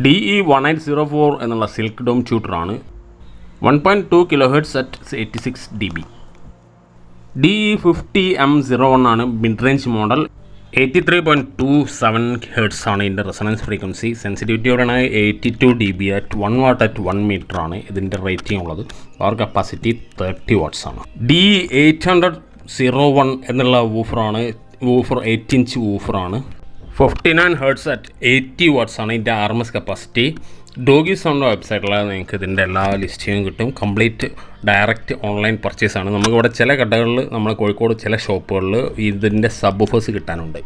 DE1804 എന്നുള്ള silk dome ട്യൂട്ടറാണ്. 1.2 kHz at 86 dB. DE50M01 ആണ് mid range model. 83.27 Hz ആണ് ഇതിൻ്റെ resonance frequency. സെൻസിറ്റിവിറ്റിയോടാണ് 82 dB at 1 watt at 1 meter ആണ് ഇതിൻ്റെ റേറ്റിംഗ് ഉള്ളത്. പവർ കപ്പാസിറ്റി 30 watts ആണ്. DE801 എന്നുള്ള വൂഫറാണ്. വൂഫർ 8 inch വൂഫറാണ്. 59 Hz at 80 watts ആണ് ഇതിൻ്റെ RMS കപ്പാസിറ്റി. ഡോഗി സൗണ്ട് വെബ്സൈറ്റിൽ നിങ്ങൾക്ക് ഇതിൻ്റെ എല്ലാ ലിസ്റ്റിങ്ങും കിട്ടും. കംപ്ലീറ്റ് ഡയറക്റ്റ് ഓൺലൈൻ പർച്ചേസാണ്. നമുക്കിവിടെ ചില കടകളിൽ, നമ്മുടെ കോഴിക്കോട് ചില ഷോപ്പുകളിൽ ഇതിൻ്റെ സബ് ഓഫേഴ്സ് കിട്ടാനുണ്ട്.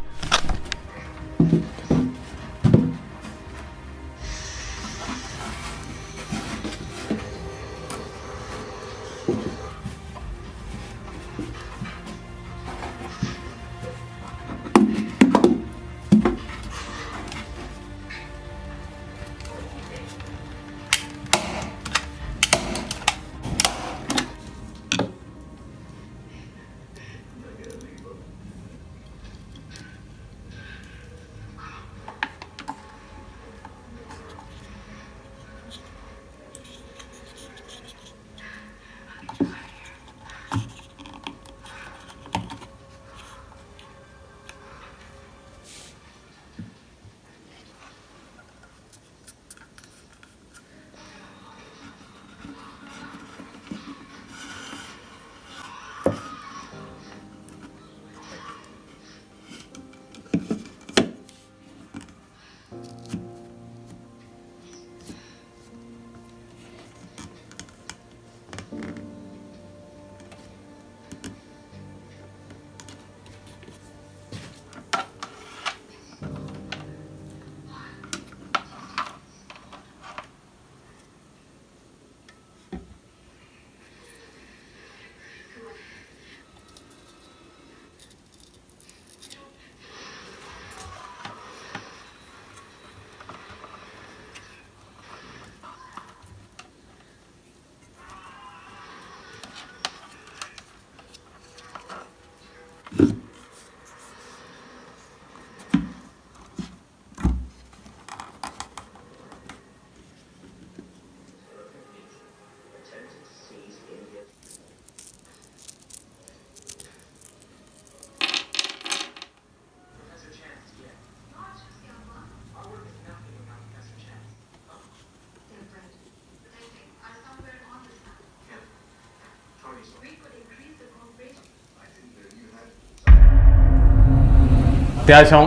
അത്യാവശ്യം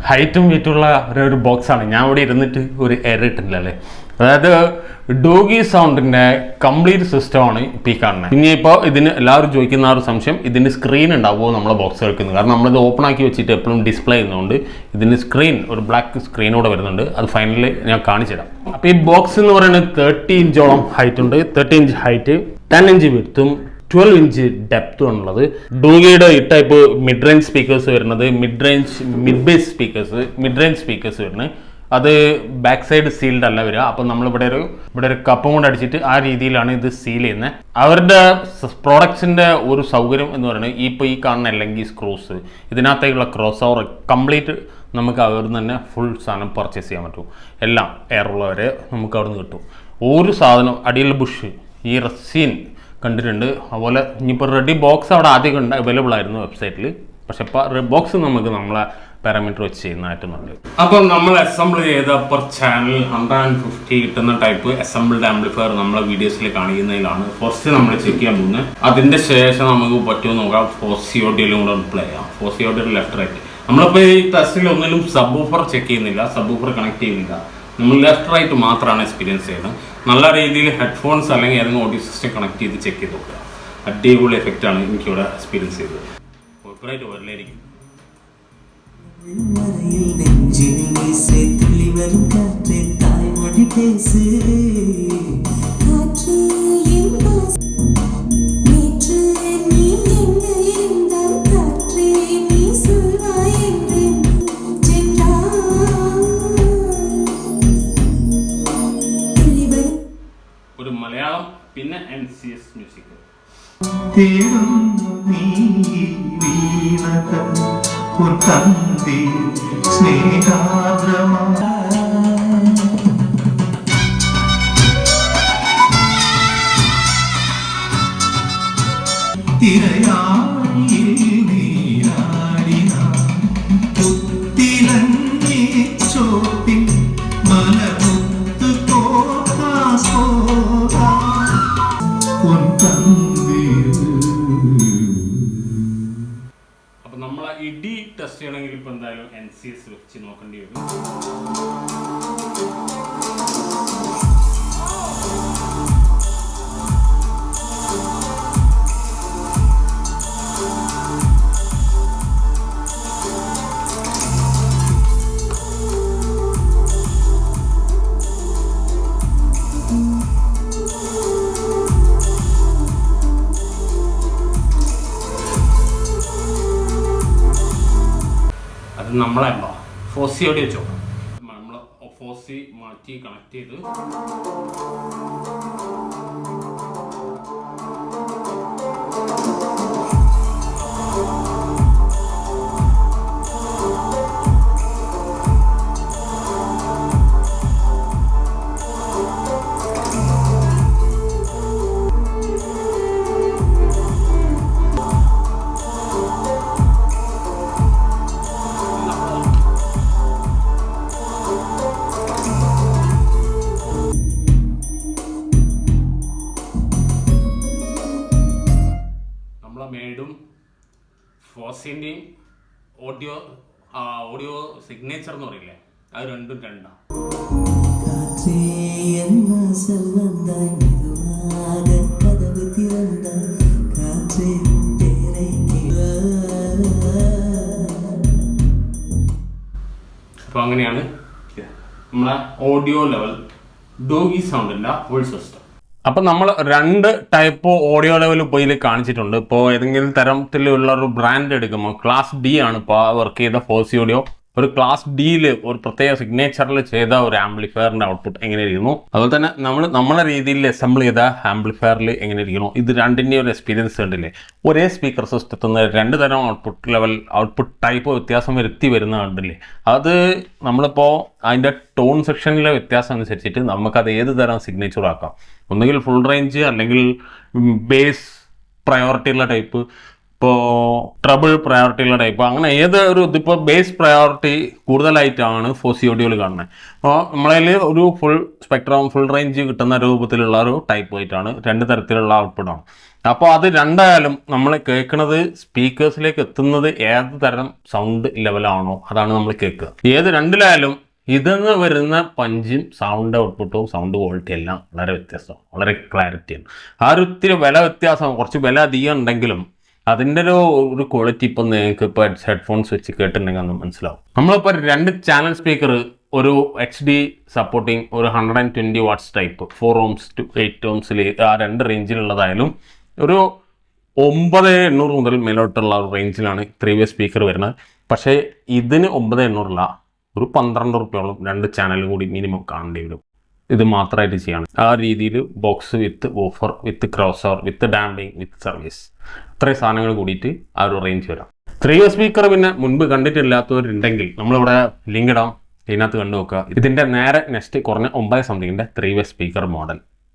ഹൈറ്റും വെയിറ്റുള്ള ഒരു ബോക്സാണ്. ഞാൻ ഇവിടെ ഇരുന്നിട്ട് ഒരു എയർ ഇട്ടില്ല അല്ലേ. അതായത് ഡോഗി സൗണ്ടിൻ്റെ കംപ്ലീറ്റ് സിസ്റ്റമാണ് ഇപ്പോൾ ഈ കാണുന്നത്. പിന്നെ ഇപ്പോൾ ഇതിന് എല്ലാവരും ചോദിക്കുന്ന ആ ഒരു സംശയം, ഇതിന് സ്ക്രീൻ ഉണ്ടാവുമോ നമ്മളെ ബോക്സ് എടുക്കുന്നത്? കാരണം നമ്മളിത് ഓപ്പൺ ആക്കി വെച്ചിട്ട് എപ്പോഴും ഡിസ്പ്ലേ ചെയ്യുന്നതുകൊണ്ട് ഇതിന് സ്ക്രീൻ, ഒരു ബ്ലാക്ക് സ്ക്രീനോടെ വരുന്നുണ്ട്. അത് ഫൈനലി ഞാൻ കാണിച്ചുതരാം. അപ്പോൾ ഈ ബോക്സ് എന്ന് പറയുന്നത് 30 ഇഞ്ചോളം ഹൈറ്റ് ഉണ്ട്. 30 ഇഞ്ച് ഹൈറ്റ്, 10 ഇഞ്ച് വിഡ്ത്തും 12 ഇഞ്ച് ഡെപ്തും ആണുള്ളത്. ഡോഗിയുടെ ഈ ടൈപ്പ് മിഡ് റേഞ്ച് സ്പീക്കേഴ്സ് വരുന്നത്, മിഡ് റേഞ്ച് സ്പീക്കേഴ്സ് വരുന്നത്. അത് ബാക്ക് സൈഡ് സീൽഡ് അല്ല വരിക. അപ്പം നമ്മളിവിടെ ഒരു കപ്പും കൊണ്ട് അടിച്ചിട്ട് ആ രീതിയിലാണ് ഇത് സീൽ ചെയ്യുന്നത്. അവരുടെ പ്രോഡക്ട്സിൻ്റെ ഒരു സൗകര്യം എന്ന് പറയുന്നത് ഇപ്പോൾ ഈ കാണുന്ന അല്ലെങ്കിൽ സ്ക്രൂസ്, ഇതിനകത്തേക്കുള്ള ക്രോസ് ഓവർ കംപ്ലീറ്റ് നമുക്ക് അവിടെ നിന്ന് തന്നെ ഫുൾ സാധനം പർച്ചേസ് ചെയ്യാൻ പറ്റും. എല്ലാം എയറുള്ളവരെ നമുക്ക് അവിടെ നിന്ന് കിട്ടും. ഒരു സാധനം അടിയിലുള്ള ബുഷ്, ഈ റസീൻ കണ്ടിട്ടുണ്ട്. അതുപോലെ ഇനിയിപ്പോൾ റെഡി ബോക്സ് അവിടെ ആദ്യം അവൈലബിൾ ആയിരുന്നു വെബ്സൈറ്റിൽ. പക്ഷെ ഇപ്പോൾ ബോക്സ് നമുക്ക് നമ്മളെ പാരാമീറ്റർ വെച്ച് ചെയ്യുന്നതായിട്ട് നല്ലത്. അപ്പം നമ്മൾ അസംബിൾ ചെയ്ത പെർ ചാനൽ 150 കിട്ടുന്ന ടൈപ്പ് അസംബിൾഡ് ആംപ്ലിഫയർ നമ്മളെ വീഡിയോസിൽ കാണിക്കുന്നതിലാണ് ഫസ്റ്റ് നമ്മൾ ചെക്ക് ചെയ്യാൻ പോകുന്നത്. അതിൻ്റെ ശേഷം നമുക്ക് പറ്റുമോ നോക്കാം. ഫോസിയോഡിയിലും കൂടെ പ്ലേ ചെയ്യാം. ഫോസിയോഡിയിൽ ലെഫ്റ്റ് റൈറ്റ്. നമ്മളിപ്പോൾ ഈ ടെസ്റ്റിൽ ഒന്നിലും സബ് ഊഫർ ചെക്ക് ചെയ്യുന്നില്ല, സബ് ഊഫർ കണക്ട് ചെയ്യുന്നില്ല. നമ്മൾ ലെഫ്റ്റ് റൈറ്റ് മാത്രമാണ് എക്സ്പീരിയൻസ് ചെയ്യുന്നത്. നല്ല രീതിയിൽ ഹെഡ്ഫോൺസ് അല്ലെങ്കിൽ ഏതെങ്കിലും ഓഡിയോ സിസ്റ്റം കണക്ട് ചെയ്ത് ചെക്ക് ചെയ്ത് നോക്കുക. അടിപൊളി എഫക്റ്റാണ് എനിക്കിവിടെ എക്സ്പീരിയൻസ് ചെയ്തത്. കോപ്പറേറ്റ് വരലായിരിക്കും. ഒരു മലയാളം പിന്നെ NCS മ്യൂസിക്. അപ്പൊ നമ്മൾ ഇടി ടെസ്റ്റ് ചെയ്യണമെങ്കിൽ ഇപ്പൊ എന്തായാലും NCS വെച്ച് നോക്കേണ്ടി വരും. നമ്മളെന്തോ ഫോസി ഓടി വെച്ചോ, നമ്മൾ ഫോസി മാറ്റി കണക്ട് ചെയ്ത് മേഡും ഫോസിൻ്റെയും ഓഡിയോ സിഗ്നേച്ചർ എന്ന് പറയില്ലേ, അത് രണ്ടും രണ്ടാണ്. അപ്പോൾ അങ്ങനെയാണ് നമ്മളെ ഓഡിയോ ലെവൽ ഡോഗി സൗണ്ടിൻ്റെ ഫുൾ സിസ്റ്റം. അപ്പം നമ്മൾ 2 ടൈപ്പ് ഓഡിയോ ലെവൽ ഇപ്പോൾ ഇതിൽ കാണിച്ചിട്ടുണ്ട്. ഇപ്പോൾ ഏതെങ്കിലും തരത്തിലുള്ള ഒരു ബ്രാൻഡ് എടുക്കുമ്പോൾ ക്ലാസ് D ആണ് ഇപ്പോൾ വർക്ക് ചെയ്ത ഫോസി ഓഡിയോ. ഒരു ക്ലാസ് ഡിയിൽ ഒരു പ്രത്യേക സിഗ്നേച്ചറിൽ ചെയ്ത ഒരു ആംപ്ലിഫയറിൻ്റെ ഔട്ട്പുട്ട് എങ്ങനെ ഇരിക്കുന്നു, അതുപോലെ തന്നെ നമ്മളെ രീതിയിൽ അസംബിൾ ചെയ്ത ആംപ്ലിഫയറിൽ എങ്ങനെ ഇരിക്കുന്നു, ഇത് രണ്ടിൻ്റെ ഒരു എക്സ്പീരിയൻസ് കണ്ടില്ലേ. ഒരേ സ്പീക്കർ സിസ്റ്റത്തിൽ നിന്ന് 2 തരം ഔട്ട്പുട്ട് ടൈപ്പ് വ്യത്യാസം വരുത്തി വരുന്ന കണ്ടില്ലേ. അത് നമ്മളിപ്പോൾ അതിൻ്റെ ടോൺ സെക്ഷനിലെ വ്യത്യാസം അനുസരിച്ചിട്ട് നമുക്കത് ഏത് തരം സിഗ്നേച്ചർ ആക്കാം. ഒന്നുകിൽ ഫുൾ റേഞ്ച്, അല്ലെങ്കിൽ ബേസ് പ്രയോറിറ്റി ഉള്ള ടൈപ്പ്, ഇപ്പോൾ ട്രബിൾ പ്രയോറിറ്റി ഉള്ള ടൈപ്പ്, അങ്ങനെ ഏത് ഒരു ഇതിപ്പോൾ ബേസ് പ്രയോറിറ്റി കൂടുതലായിട്ടാണ് ഫോസി ഓഡിയോയിൽ കാണുന്നത്. അപ്പോൾ നമ്മളതിൽ ഒരു ഫുൾ സ്പെക്ട്രം ഫുൾ റേഞ്ച് കിട്ടുന്ന രൂപത്തിലുള്ള ഒരു ടൈപ്പ് ആയിട്ടാണ് 2 തരത്തിലുള്ള ഔട്ട്പുട്ടാണ്. അപ്പോൾ അത് രണ്ടായാലും നമ്മൾ കേൾക്കുന്നത് സ്പീക്കേഴ്സിലേക്ക് എത്തുന്നത് ഏത് തരം സൗണ്ട് ലെവലാണോ അതാണ് നമ്മൾ കേൾക്കുക. ഏത് രണ്ടിലായാലും ഇതെന്ന് വരുന്ന പഞ്ചും സൗണ്ട് ഔട്ട്പുട്ടും സൗണ്ട് ക്വാളിറ്റി എല്ലാം വളരെ വ്യത്യാസമാണ്, വളരെ ക്ലാരിറ്റിയാണ്. ആ ഒരു ഇത്തിരി വില വ്യത്യാസം, കുറച്ച് വില അധികം ഉണ്ടെങ്കിലും അതിൻ്റെ ഒരു ക്വാളിറ്റി ഇപ്പം നിങ്ങൾക്ക് ഇപ്പോൾ ഹെഡ്ഫോൺസ് വെച്ച് കേട്ടിട്ടുണ്ടെങ്കിൽ ഒന്ന് മനസ്സിലാവും. നമ്മളിപ്പോൾ 2 ചാനൽ സ്പീക്കർ, ഒരു HD സപ്പോർട്ടിങ്, ഒരു 120 watts type 4 ohms to 8 ohms ആ 2 റേഞ്ചിലുള്ളതായാലും ഒരു 9800 മുതൽ മേലോട്ടുള്ള ഒരു റേഞ്ചിലാണ് 3-way സ്പീക്കർ വരുന്നത്. പക്ഷേ ഇതിന് 9800 ഒരു 12 റുപ്യോളം 2 ചാനലും കൂടി മിനിമം കാണേണ്ടി വരും. ഇത് മാത്രമായിട്ട് ചെയ്യണം. ആ രീതിയിൽ ബോക്സ് വിത്ത് ഓഫർ, വിത്ത് ക്രോസ് ഓവർ, വിത്ത് ഡാമ്പിങ്, വിത്ത് സർവീസ്, ഇത്രയും സാധനങ്ങൾ കൂടിയിട്ട് ആ ഒരു റേഞ്ച് വരാം. 3-way സ്പീക്കർ പിന്നെ മുൻപ് കണ്ടിട്ടില്ലാത്തവരുണ്ടെങ്കിൽ നമ്മളിവിടെ ലിങ്ക് ഇടാം, ഇതിനകത്ത് കണ്ടു നോക്കുക. ഇതിൻ്റെ നേരെ നെക്സ്റ്റ് കുറഞ്ഞ 9 സംതിങ്ങിൻ്റെ 3-way സ്പീക്കർ മോഡൽ